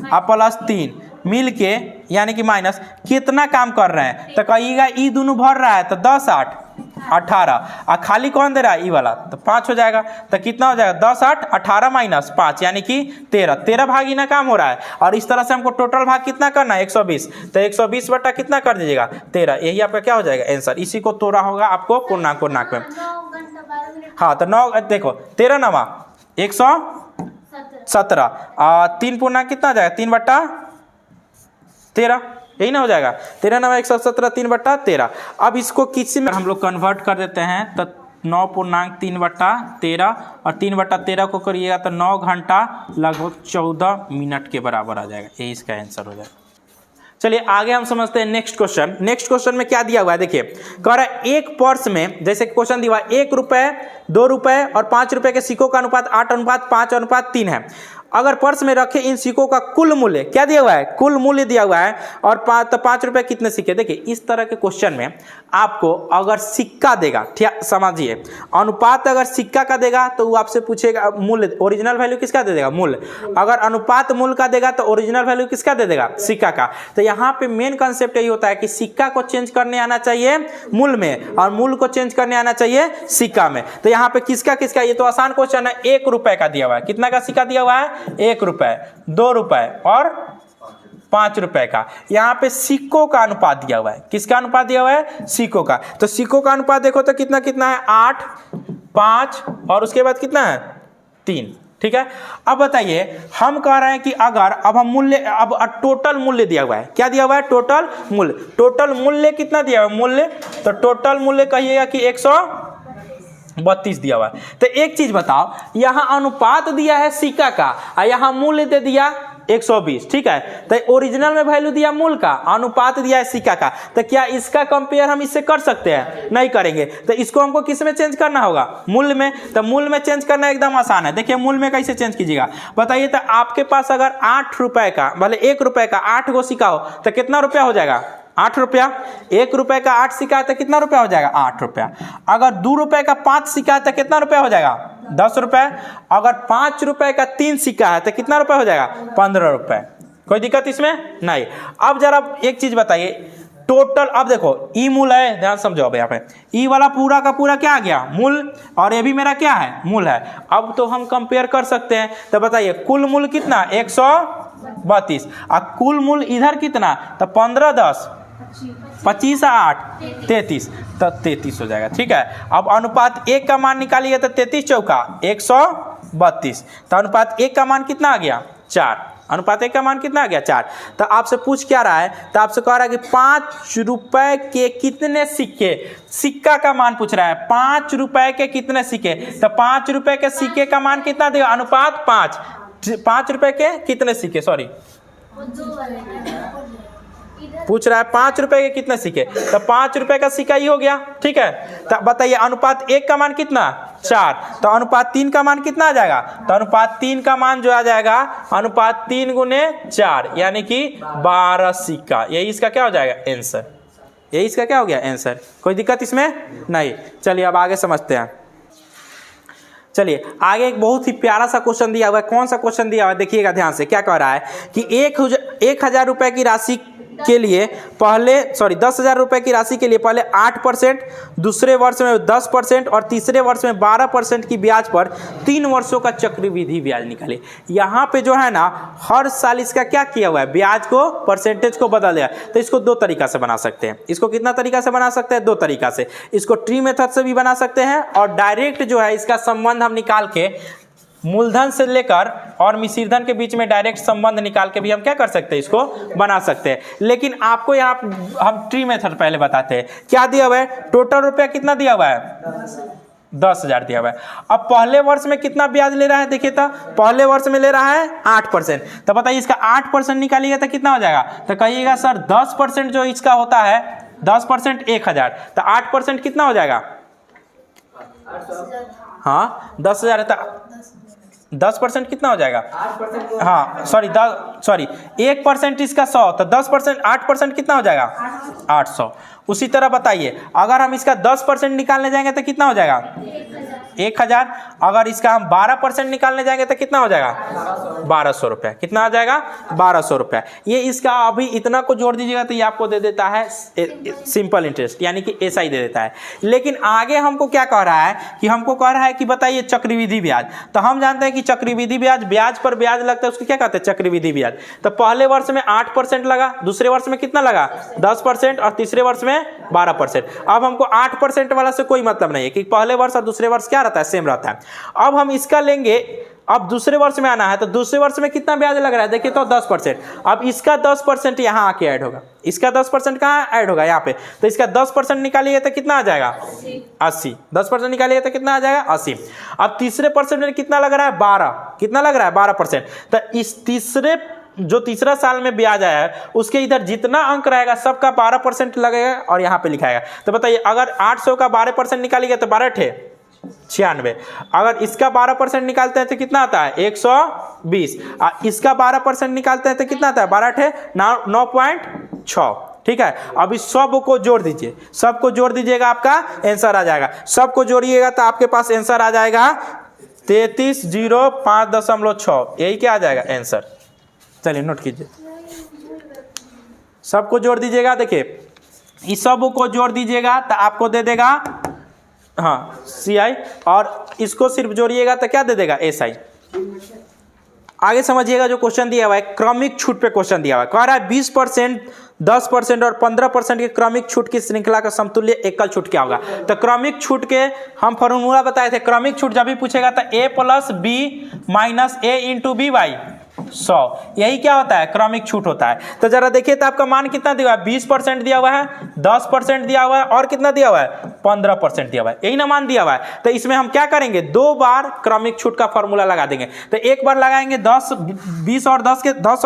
A: + 3 मिल के यानी कि माइनस कितना काम कर रहे हैं, तो कहिएगा ई दोनों भर रहा है तो 10 8 18 और खाली कौन दे रहा है ई वाला, तो 5 हो जाएगा। तो कितना हो जाएगा 10 8 18 - 5 यानी कि 13 भाग ही ना काम हो रहा है। और इस तरह से हमको टोटल भाग कितना करना है 120, तो 120 बटा कितना कर दीजिएगा 13, यही आपका क्या हो जाएगा आंसर। इसी को तोड़ा होगा आपको पूर्णांक में। हाँ तो 9 देखो 13 9 117 3 पूर्णांक कितना आ जाएगा 3/13, यही ना हो जाएगा 13 9 117 3/13। अब इसको किसी में हम लोग कन्वर्ट कर देते हैं तो 9 पूर्णांक 3/13 और 3/13 को करिएगा तो 9 घंटा लगभग 14 मिनट के बराबर आ जाएगा, यही इसका आंसर हो जाएगा। चलिए आगे हम समझते हैं नेक्स्ट क्वेश्चन। नेक्स्ट क्वेश्चन में क्या दिया हुआ है देखिए, कह रहा है एक पर्स में, जैसे क्वेश्चन दिया हुआ है 1 रुपये 2 रुपये और 5 रुपये के सिक्कों का अनुपात 8:5:3 है। अगर पर्स में रखे इन सिक्कों का कुल मूल्य क्या दिया हुआ है, कुल मूल्य दिया हुआ है और 5 रुपये कितने सिक्के। देखिए इस तरह के क्वेश्चन में आपको अगर सिक्का देगा, ठीक समझिए, अनुपात अगर सिक्का का देगा तो वो आपसे पूछेगा मूल्य, ओरिजिनल वैल्यू किसका दे देगा मूल्य। अगर अनुपात मूल्य का देगा तो ओरिजिनल वैल्यू किसका दे देगा सिक्का का। तो यहाँ पे मेन कंसेप्ट यही होता है कि सिक्का को चेंज करने आना चाहिए मूल्य में और मूल्य को चेंज करने आना चाहिए सिक्का में। तो यहाँ पे किसका किसका, ये तो आसान क्वेश्चन है। 1 रुपए का दिया हुआ है, कितना का सिक्का दिया हुआ है 1 रुपए 2 रुपए और 5 रुपए का। यहाँ पे सिक्कों का अनुपात दिया हुआ है, किसका अनुपात दिया हुआ है सिक्कों का। तो सिक्कों का अनुपात देखो तो कितना कितना है 8 5 और उसके बाद कितना है 3, ठीक है। अब बताइए हम कह रहे हैं कि अगर अब हम मूल्य, अब टोटल मूल्य दिया हुआ है, क्या दिया हुआ है टोटल मूल्य। टोटल मूल्य कितना दिया हुआ है मूल्य, तो टोटल मूल्य कहिएगा कि 132 दिया हुआ है। तो एक चीज बताओ, यहाँ अनुपात दिया है सिक्का का और यहाँ मूल्य दे दिया 120, ठीक है। तो ओरिजिनल में वैल्यू दिया मूल्य का, अनुपात दिया है सिक्का का, तो क्या इसका कंपेयर हम इससे कर सकते हैं, नहीं करेंगे। तो इसको हमको किस में चेंज करना होगा मूल्य में। तो मूल्य में चेंज करना एकदम आसान है। देखिए मूल्य में कैसे चेंज कीजिएगा बताइए। तो आपके पास अगर 8 रुपए का, भले 1 रुपए का 8 गो सिक्का हो तो कितना रुपया हो जाएगा 8 रुपया। 1 रुपए का 8 सिक्का है तो कितना रुपया हो जाएगा 8 रुपया। अगर 2 रुपए का 5 सिक्का है तो कितना रुपया हो जाएगा 10 रुपए। अगर 5 रुपए का 3 सिक्का है तो कितना रुपया हो जाएगा 15 रुपए। कोई दिक्कत इसमें नहीं। अब जरा एक चीज बताइए टोटल, अब देखो ई मूल है, ध्यान समझो। अब यहाँ पे ई वाला पूरा का पूरा क्या आ गया मूल और ये भी मेरा क्या है मूल है। अब तो हम कंपेयर कर सकते हैं। तो बताइए कुल मूल कितना 132 और कुल मूल इधर कितना, तो 15 10 25 8 33, तो 33 हो जाएगा, ठीक है। अब अनुपात 1 का मान निकालिए तो 33 चौका 132, तो अनुपात 1 का मान कितना आ गया 4। अनुपात 1 का मान कितना आ गया 4। तो आपसे पूछ क्या रहा है, तो आपसे कह रहा है कि 5 रुपए के कितने सिक्के, सिक्का का मान पूछ रहा है 5 रुपए के कितने सिक्के। तो 5 रुपए के सिक्के का मान कितना देगा अनुपात 5 रुपए के कितने सिक्के, सॉरी पूछ रहा है 5 रुपए के कितने सिक्के। तो 5 रुपए का सिक्का ही हो गया, ठीक है। तो बताइए अनुपात 1 का मान कितना 4, तो अनुपात 3 का मान कितना आ जाएगा। तो अनुपात 3 का मान जो आ जाएगा अनुपात 3 × 4 यानी कि 12 सिक्का। यही इसका क्या हो जाएगा आंसर, यही इसका क्या हो गया आंसर। कोई दिक्कत इसमें नहीं। चलिए अब आगे समझते हैं। चलिए आगे एक बहुत ही प्यारा सा क्वेश्चन दिया हुआ है। कौन सा क्वेश्चन दिया हुआ है देखिएगा ध्यान से। क्या कह रहा है कि 1000 रुपए की राशि के लिए पहले 10,000 रुपए की राशि के लिए पहले 8%, दूसरे वर्ष में 10% और तीसरे वर्ष में 12% की ब्याज पर 3 वर्षों का चक्रवृद्धि ब्याज निकाले। यहाँ पे जो है ना हर साल इसका क्या किया हुआ है, ब्याज को परसेंटेज को बदल दिया। तो इसको 2 तरीका से बना सकते हैं। इसको कितना तरीका से बना सकते हैं 2 तरीका से। इसको ट्री मेथड से भी बना सकते हैं और डायरेक्ट जो है इसका संबंध हम निकाल के मूलधन से लेकर और मिश्रधन के बीच में डायरेक्ट संबंध निकाल के भी हम क्या कर सकते हैं इसको बना सकते हैं। लेकिन आपको यहाँ हम ट्री मेथड पहले बताते हैं। क्या दिया हुआ है टोटल रुपया कितना दिया हुआ है 10,000 दिया हुआ है। अब पहले वर्ष में कितना ब्याज ले रहा है देखिए, तो पहले वर्ष में ले रहा है 8%। तो बताइए इसका 8% निकालिएगा तो कितना हो जाएगा, तो कहिएगा सर 10% जो इसका होता है 10% 1,000, तो 8% कितना हो जाएगा, हाँ 10,000 है, तो 10% कितना हो जाएगा, हाँ सॉरी 1% इसका 100, तो 10% 8% कितना हो जाएगा 800। उसी तरह बताइए अगर हम इसका 10% निकालने जाएंगे तो कितना हो जाएगा 1,000। अगर इसका हम 12% निकालने जाएंगे तो कितना हो जाएगा 1,200 रुपये। कितना आ जाएगा 1,200 रुपये। ये इसका अभी इतना को जोड़ दीजिएगा तो ये आपको दे देता है सिंपल इंटरेस्ट, यानी कि SI दे देता है। लेकिन आगे हमको क्या कह रहा है कि हमको कह रहा है कि बताइए चक्रवृद्धि ब्याज। तो हम जानते हैं कि चक्रवृद्धि ब्याज, ब्याज पर ब्याज लगता है, उसको क्या कहते हैं चक्रवृद्धि ब्याज। तो पहले वर्ष में 8% लगा, दूसरे वर्ष में कितना लगा 10% और तीसरे वर्ष में 12%। अब हमको 8% वाला से कोई मतलब नहीं है कि पहले वर्ष और दूसरे वर्ष क्या रहता है, सेम रहता है। अब हम इसका लेंगे, अब दूसरे वर्ष में आना है तो दूसरे वर्ष में कितना ब्याज लग रहा है देखिए, तो 10%। अब इसका 10% यहाँ आके ऐड होगा, इसका 10% कहाँ ऐड होगा यहाँ पे, तो इसका 10% निकालिए तो कितना आ जाएगा 80। 10% निकालिए तो कितना आ जाएगा 80। अब तीसरे परसेंट में कितना लग रहा है 12, कितना लग रहा है 12%। तो इस तीसरा साल में ब्याज आया है उसके इधर जितना अंक रहेगा सबका 12% लगेगा और यहाँ पे लिखाएगा। तो बताइए अगर 800 का 12% निकालिएगा तो 12 ठे 96। अगर इसका 12% निकालते हैं तो कितना आता है 120। इसका 12% निकालते हैं तो कितना आता है 12 ठे 9.6। ठीक है, अब इस सब को जोड़ दीजिए, सबको जोड़ दीजिएगा आपका आंसर आ जाएगा। सबको जोड़िएगा तो आपके पास आंसर आ जाएगा 3305.6। यही क्या आ जाएगा आंसर। चलिए नोट कीजिए, सबको जोड़ दीजिएगा। देखिए इस सब को जोड़ दीजिएगा तो आपको दे देगा हाँ CI, और इसको सिर्फ जोड़िएगा तो क्या दे देगा SI। आगे समझिएगा जो क्वेश्चन दिया हुआ है क्रमिक छूट पे क्वेश्चन दिया हुआ है। कह रहा है 20%, 10% और 15% के क्रमिक छूट की श्रृंखला का समतुल्य एकल छूट क्या होगा। तो क्रमिक छूट के हम फॉर्मूला बताए थे। क्रमिक छूट जब भी पूछेगा तो A + B - A × B / 100, यही क्या होता है क्रमिक छूट होता है। तो जरा देखिए तो आपका मान कितना दिया हुआ है 20% दिया हुआ है, 10% दिया हुआ है और कितना दिया हुआ है 15% दिया हुआ है, यही ना मान दिया हुआ है। तो इसमें हम क्या करेंगे 2 बार क्रमिक छूट का फॉर्मूला लगा देंगे। तो एक बार लगाएंगे 20 और 10 के 20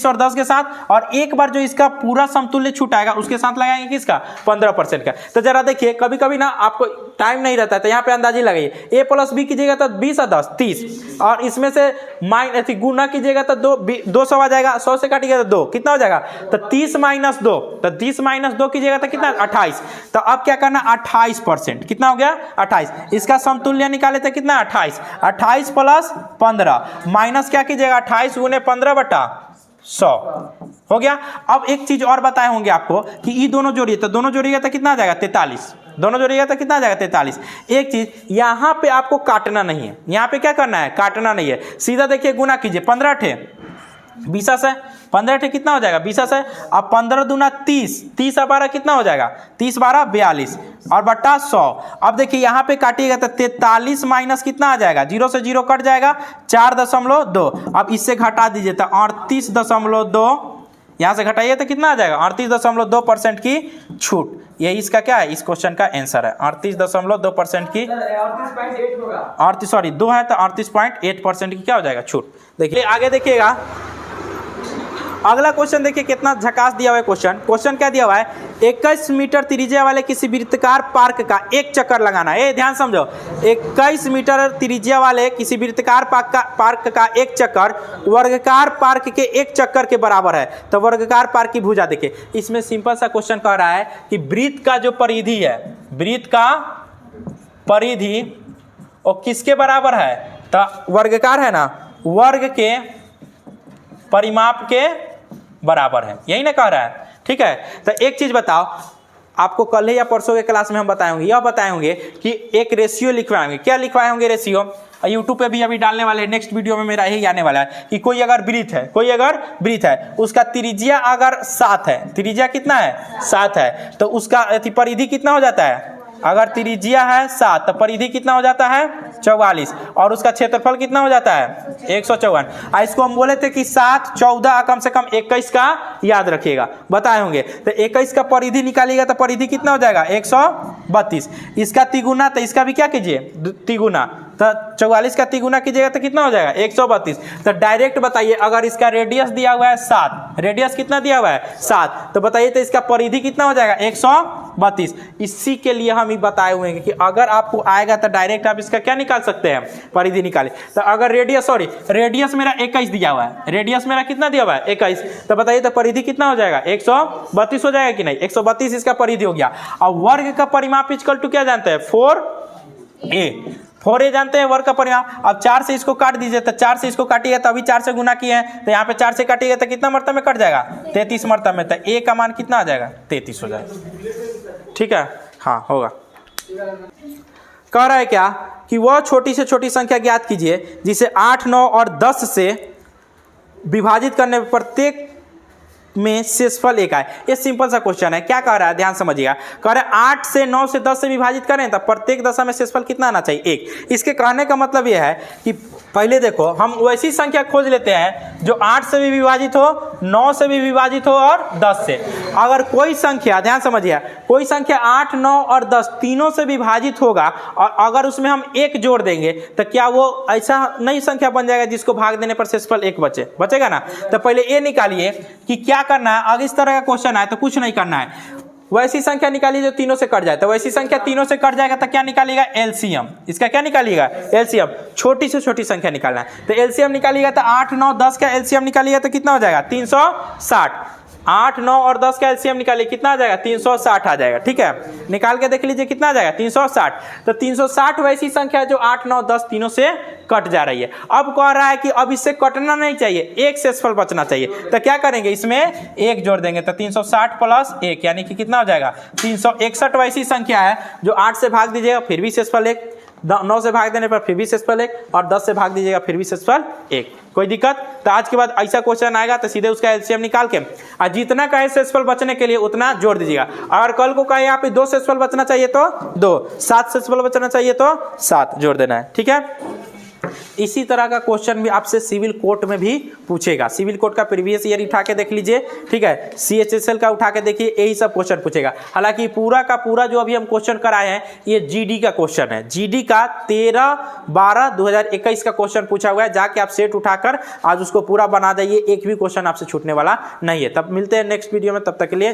A: और 10 के साथ, और एक बार जो इसका पूरा समतुल्य छूट आएगा उसके साथ लगाएंगे किसका 15% का। तो जरा देखिए कभी कभी ना आपको टाइम नहीं रहता है तो यहाँ पे अंदाजी लगाइए। A + B कीजिएगा तो 20 और 10 30, और इसमें से गुना कीजिएगा तो 200 आ जाएगा, 100 से काटिएगा तो 2 कितना हो जाएगा, तो 30 - 2, तो 30 - 2 कीजिएगा तो कितना 28। तो अब क्या करना 28%, कितना हो गया 28। इसका समतुल्य निकाले तो कितना 28 + 15 माइनस क्या कीजिएगा 28 × 15/100 हो गया। अब एक चीज और बताए होंगे आपको कि ये दोनों जोड़िए, तो दोनों जोड़िएगा तो कितना आ जाएगा 43, दोनों जोड़िएगा तो कितना आ जाएगा 43। एक चीज यहाँ पे आपको काटना नहीं है, यहाँ पे क्या करना है काटना नहीं है, सीधा देखिए गुना कीजिए 15 ठे 20 से 15 ठे कितना हो जाएगा 20 से। अब 15 दूना 30, 30 और 12 कितना हो जाएगा 30 12 42 और बट्टा 100। अब देखिए यहाँ पे काटिएगा तो 43 माइनस कितना आ जाएगा, 0 से 0 कट जाएगा 4.2। अब इससे घटा दीजिए तो 38.2, यहाँ से घटाइए तो कितना आ जाएगा 38.2% की छूट। यही इसका क्या है इस क्वेश्चन का आंसर है 38.2% की 2 है तो 38.8% की क्या हो जाएगा छूट। देखिए आगे देखिएगा अगला क्वेश्चन देखिए कितना झकास दिया हुआ है। क्वेश्चन क्या दिया हुआ है 21 मीटर त्रिज्या वाले किसी वृत्ताकार पार्क का एक चक्कर लगाना है। ध्यान समझो 21 मीटर त्रिज्या वाले किसी वृत्ताकार पार्क का एक चक्कर वर्गाकार पार्क के एक चक्कर के बराबर है। तो वर्गाकार पार्क की भुजा देखिए, इसमें सिंपल सा क्वेश्चन कह रहा है कि वृत्त का जो परिधि है, वृत्त का परिधि और किसके बराबर है, तो वर्गाकार है ना, वर्ग के परिमाप के बराबर है, यही ना कह रहा है। ठीक है, तो एक चीज बताओ आपको कल या परसों के क्लास में हम बताएंगे, यह बताएंगे कि एक रेशियो लिखवाएंगे। क्या लिखवाए होंगे रेशियो, यूट्यूब पे भी अभी डालने वाले हैं, नेक्स्ट वीडियो में मेरा यही आने वाला है कि कोई अगर वृत्त है उसका त्रिज्या अगर 7 है, त्रिज्या कितना है 7 है, तो उसका परिधि कितना हो जाता है अगर त्रिज्या है 7 तो परिधि कितना हो जाता है 44 और उसका क्षेत्रफल कितना हो जाता है 154। इसको हम बोले थे कि 7 14 कम से कम 21 का याद रखिएगा, बताए होंगे। तो 21 का परिधि निकालिएगा तो परिधि कितना हो जाएगा 132। इसका तिगुना, तो इसका भी क्या कीजिए तिगुना, तो 44 का तिगुना कीजिएगा तो कितना हो जाएगा 132। तो डायरेक्ट बताइए, अगर इसका रेडियस दिया हुआ है 7, रेडियस कितना दिया हुआ है 7, तो बताइए तो इसका परिधि कितना हो जाएगा 132। इसी के लिए हम ही बताए हुए हैं कि अगर आपको आएगा तो डायरेक्ट आप इसका क्या निकाल सकते हैं, परिधि निकाले। तो अगर रेडियस मेरा 21 दिया हुआ है, रेडियस मेरा कितना दिया हुआ है 21, तो बताइए तो परिधि कितना हो जाएगा 132 हो जाएगा कि नहीं, 132 इसका परिधि हो गया। और वर्ग का परिमाप इक्वल टू क्या जानते हैं 4a जानते हैं वर्ग का परिमाप। अब 4 से इसको काट दीजिए, तो 4 से इसको काटिएगा तो अभी 4 से गुना किए हैं, तो यहाँ पे 4 से काटिएगा तो कितना मरतबे में कट जाएगा 33 मरतबे में, तो a का मान कितना आ जाएगा 33 हो जाएगा। ठीक है, हाँ होगा। कह रहा है क्या कि वह छोटी से छोटी संख्या ज्ञात कीजिए जिसे 8 9 और 10 से विभाजित करने पर प्रत्येक में शेषफल 1 आए। ये सिंपल सा क्वेश्चन है। क्या कह रहा है ध्यान समझिएगा, कह रहा है 8 से 9 से 10 से विभाजित करें तो प्रत्येक दशा में शेषफल कितना आना चाहिए 1। इसके कहने का मतलब यह है कि पहले देखो हम वैसी संख्या खोज लेते हैं जो 8 से भी विभाजित हो, 9 से भी विभाजित हो और 10 से। अगर कोई संख्या, ध्यान समझिए, कोई संख्या 8 9 और 10 तीनों से विभाजित होगा और अगर उसमें हम 1 जोड़ देंगे तो क्या वो ऐसा नई संख्या बन जाएगा जिसको भाग देने पर शेषफल 1 बचेगा ना। तो पहले ये निकालिए कि क्या करना है। अगर इस तरह का क्वेश्चन आए तो कुछ नहीं करना है, वैसी संख्या निकालिए जो तीनों से कट जाए। तो वैसी संख्या तीनों से कट जाएगा तो क्या निकालिएगा एलसीएम। इसका क्या निकालिएगा एलसीएम, छोटी से छोटी संख्या निकालना है। तो एलसीएम निकालिएगा तो 8 9 10 का एलसीएम निकालिएगा तो कितना हो जाएगा 360। 8 9 और 10 का एलसीएम निकालिए कितना आ जाएगा 360 आ जाएगा। ठीक है, निकाल के देख लीजिए कितना आ जाएगा 360। तो 360 वैसी संख्या है जो 8 9 10 तीनों से कट जा रही है। अब कह रहा है कि अब इससे कटना नहीं चाहिए, एक शेषफल बचना चाहिए। तो क्या करेंगे, इसमें 1 जोड़ देंगे तो 360 प्लस 1 यानी कि कितना हो जाएगा 361 वैसी संख्या है जो 8 से भाग दीजिएगा फिर भी शेषफल 1, 9 से भाग देने पर फिर भी शेषफल 1 और 10 से भाग दीजिएगा फिर भी शेषफल 1। कोई दिक्कत? तो आज के बाद ऐसा क्वेश्चन आएगा तो सीधे उसका एलसीएम निकाल के और जितना कहे शेषफल बचने के लिए उतना जोड़ दीजिएगा। अगर कल को कहे यहाँ पे 2 शेषफल बचना चाहिए तो 2, 7 शेषफल बचना चाहिए तो 7 जोड़ देना है। ठीक है, इसी तरह का क्वेश्चन भी आपसे सिविल कोर्ट में भी पूछेगा। सिविल कोर्ट का प्रीवियस ईयर उठा के देख लीजिए। ठीक है, सीएचएसएल का उठा के देखिए, यही सब क्वेश्चन पूछेगा। हालांकि पूरा का पूरा जो अभी हम क्वेश्चन कराए हैं ये जीडी का क्वेश्चन है। जीडी का 13/12/2021 का क्वेश्चन पूछा हुआ है। जाके आप सेट उठाकर आज उसको पूरा बना दीजिए, एक भी क्वेश्चन आपसे छूटने वाला नहीं है। तब मिलते हैं नेक्स्ट वीडियो में, तब तक के लिए